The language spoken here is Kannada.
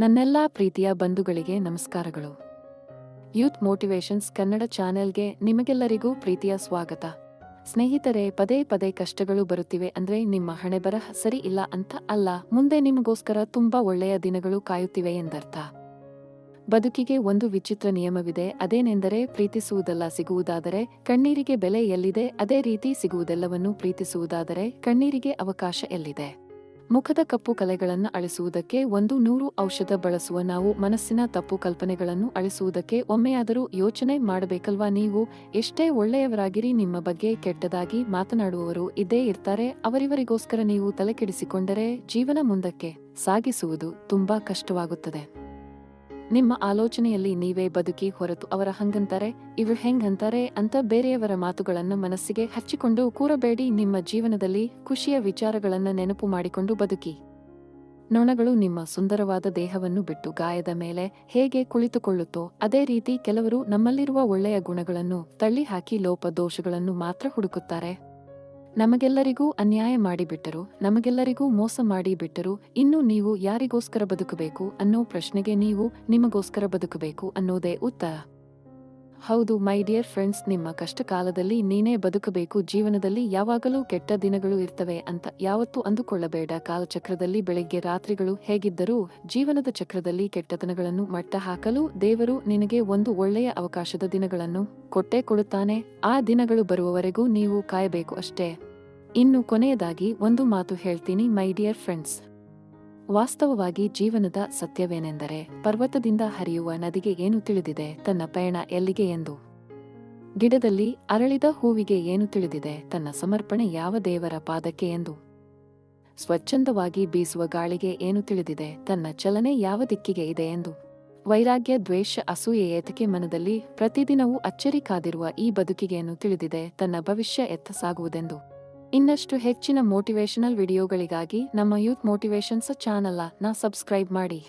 ನನ್ನೆಲ್ಲಾ ಪ್ರೀತಿಯ ಬಂಧುಗಳಿಗೆ ನಮಸ್ಕಾರಗಳು. ಯೂತ್ ಮೋಟಿವೇಶನ್ಸ್ ಕನ್ನಡ ಚಾನೆಲ್ಗೆ ನಿಮಗೆಲ್ಲರಿಗೂ ಪ್ರೀತಿಯ ಸ್ವಾಗತ. ಸ್ನೇಹಿತರೆ, ಪದೇ ಪದೇ ಕಷ್ಟಗಳು ಬರುತ್ತಿವೆ ಅಂದ್ರೆ ನಿಮ್ಮ ಹಣೆಬರಹ ಸರಿ ಇಲ್ಲ ಅಂತ ಅಲ್ಲ, ಮುಂದೆ ನಿಮಗೋಸ್ಕರ ತುಂಬಾ ಒಳ್ಳೆಯ ದಿನಗಳು ಕಾಯುತ್ತಿವೆ ಎಂದರ್ಥ. ಬದುಕಿಗೆ ಒಂದು ವಿಚಿತ್ರ ನಿಯಮವಿದೆ, ಅದೇನೆಂದರೆ ಪ್ರೀತಿಸುವುದಲ್ಲ ಸಿಗುವುದಾದರೆ ಕಣ್ಣೀರಿಗೆ ಬೆಲೆ ಎಲ್ಲಿದೆ, ಅದೇ ರೀತಿ ಸಿಗುವುದೆಲ್ಲವನ್ನು ಪ್ರೀತಿಸುವುದಾದರೆ ಕಣ್ಣೀರಿಗೆ ಅವಕಾಶ ಎಲ್ಲಿದೆ. ಮುಖದ ಕಪ್ಪು ಕಲೆಗಳನ್ನು ಅಳಿಸುವುದಕ್ಕೆ 100 ಔಷಧ ಬಳಸುವ ನಾವು ಮನಸ್ಸಿನ ತಪ್ಪು ಕಲ್ಪನೆಗಳನ್ನು ಅಳಿಸುವುದಕ್ಕೆ ಒಮ್ಮೆಯಾದರೂ ಯೋಚನೆ ಮಾಡಬೇಕಲ್ವಾ. ನೀವು ಎಷ್ಟೇ ಒಳ್ಳೆಯವರಾಗಿರಿ, ನಿಮ್ಮ ಬಗ್ಗೆ ಕೆಟ್ಟದಾಗಿ ಮಾತನಾಡುವವರು ಇದ್ದೇ ಇರ್ತಾರೆ. ಅವರಿವರಿಗೋಸ್ಕರ ನೀವು ತಲೆಕೆಡಿಸಿಕೊಂಡರೆ ಜೀವನ ಮುಂದಕ್ಕೆ ಸಾಗಿಸುವುದು ತುಂಬಾ ಕಷ್ಟವಾಗುತ್ತದೆ. ನಿಮ್ಮ ಆಲೋಚನೆಯಲ್ಲಿ ನೀವೇ ಬದುಕಿ ಹೊರತು ಅವರ ಹಂಗಂತಾರೆ ಇವ್ರು ಹೆಂಗಂತಾರೆ ಅಂತ ಬೇರೆಯವರ ಮಾತುಗಳನ್ನು ಮನಸ್ಸಿಗೆ ಹಚ್ಚಿಕೊಂಡು ಕೂರಬೇಡಿ. ನಿಮ್ಮ ಜೀವನದಲ್ಲಿ ಖುಷಿಯ ವಿಚಾರಗಳನ್ನು ನೆನಪು ಮಾಡಿಕೊಂಡು ಬದುಕಿ. ನೊಣಗಳು ನಿಮ್ಮ ಸುಂದರವಾದ ದೇಹವನ್ನು ಬಿಟ್ಟು ಗಾಯದ ಮೇಲೆ ಹೇಗೆ ಕುಳಿತುಕೊಳ್ಳುತ್ತೋ ಅದೇ ರೀತಿ ಕೆಲವರು ನಮ್ಮಲ್ಲಿರುವ ಒಳ್ಳೆಯ ಗುಣಗಳನ್ನು ತಳ್ಳಿ ಹಾಕಿ ಲೋಪ ದೋಷಗಳನ್ನು ಮಾತ್ರ ಹುಡುಕುತ್ತಾರೆ. ನಮಗೆಲ್ಲರಿಗೂ ಅನ್ಯಾಯ ಮಾಡಿಬಿಟ್ಟರು, ನಮಗೆಲ್ಲರಿಗೂ ಮೋಸ ಮಾಡಿಬಿಟ್ಟರು, ಇನ್ನು ನೀವು ಯಾರಿಗೋಸ್ಕರ ಬದುಕಬೇಕು ಅನ್ನೋ ಪ್ರಶ್ನೆಗೆ ನೀವು ನಿಮಗೋಸ್ಕರ ಬದುಕಬೇಕು ಅನ್ನೋದೇ ಉತ್ತರ. ಹೌದು ಮೈ ಡಿಯರ್ ಫ್ರೆಂಡ್ಸ್, ನಿಮ್ಮ ಕಷ್ಟ ಕಾಲದಲ್ಲಿ ನೀನೇ ಬದುಕಬೇಕು. ಜೀವನದಲ್ಲಿ ಯಾವಾಗಲೂ ಕೆಟ್ಟ ದಿನಗಳು ಇರ್ತವೆ ಅಂತ ಯಾವತ್ತೂ ಅಂದುಕೊಳ್ಳಬೇಡ. ಕಾಲಚಕ್ರದಲ್ಲಿ ಬೆಳಗ್ಗೆ ರಾತ್ರಿಗಳು ಹೇಗಿದ್ದರೂ ಜೀವನದ ಚಕ್ರದಲ್ಲಿ ಕೆಟ್ಟತನಗಳನ್ನು ಮಟ್ಟ ಹಾಕಲು ದೇವರು ನಿನಗೆ ಒಂದು ಒಳ್ಳೆಯ ಅವಕಾಶದ ದಿನಗಳನ್ನು ಕೊಟ್ಟೇ ಕೊಡುತ್ತಾನೆ. ಆ ದಿನಗಳು ಬರುವವರೆಗೂ ನೀವು ಕಾಯಬೇಕು ಅಷ್ಟೇ. ಇನ್ನು ಕೊನೆಯದಾಗಿ ಒಂದು ಮಾತು ಹೇಳ್ತೀನಿ ಮೈ ಡಿಯರ್ ಫ್ರೆಂಡ್ಸ್. ವಾಸ್ತವವಾಗಿ ಜೀವನದ ಸತ್ಯವೇನೆಂದರೆ, ಪರ್ವತದಿಂದ ಹರಿಯುವ ನದಿಗೆ ಏನು ತಿಳಿದಿದೆ ತನ್ನ ಪಯಣ ಎಲ್ಲಿಗೆ ಎಂದು. ಗಿಡದಲ್ಲಿ ಅರಳಿದ ಹೂವಿಗೆ ಏನು ತಿಳಿದಿದೆ ತನ್ನ ಸಮರ್ಪಣೆ ಯಾವ ದೇವರ ಪಾದಕ್ಕೆ ಎಂದು. ಸ್ವಚ್ಛಂದವಾಗಿ ಬೀಸುವ ಗಾಳಿಗೆ ಏನು ತಿಳಿದಿದೆ ತನ್ನ ಚಲನೆ ಯಾವ ದಿಕ್ಕಿಗೆ ಇದೆ ಎಂದು. ವೈರಾಗ್ಯ, ದ್ವೇಷ, ಅಸೂಯೆ ಏತಕ್ಕೆ ಮನದಲ್ಲಿ ಪ್ರತಿದಿನವೂ ಅಚ್ಚರಿ ಕಾದಿರುವ ಈ ಬದುಕಿಗೇನು ತಿಳಿದಿದೆ ತನ್ನ ಭವಿಷ್ಯ ಎತ್ತ ಸಾಗುವುದೆಂದು. ಇನ್ನಷ್ಟು ಹೆಚ್ಚಿನ ಮೋಟಿವೇಶನಲ್ ವಿಡಿಯೋಗಳಿಗಾಗಿ ನಮ್ಮ ಯೂತ್ ಮೋಟಿವೇಶನ್ಸ್ ಚಾನಲ್ನ ಸಬ್ಸ್ಕ್ರೈಬ್ ಮಾಡಿ.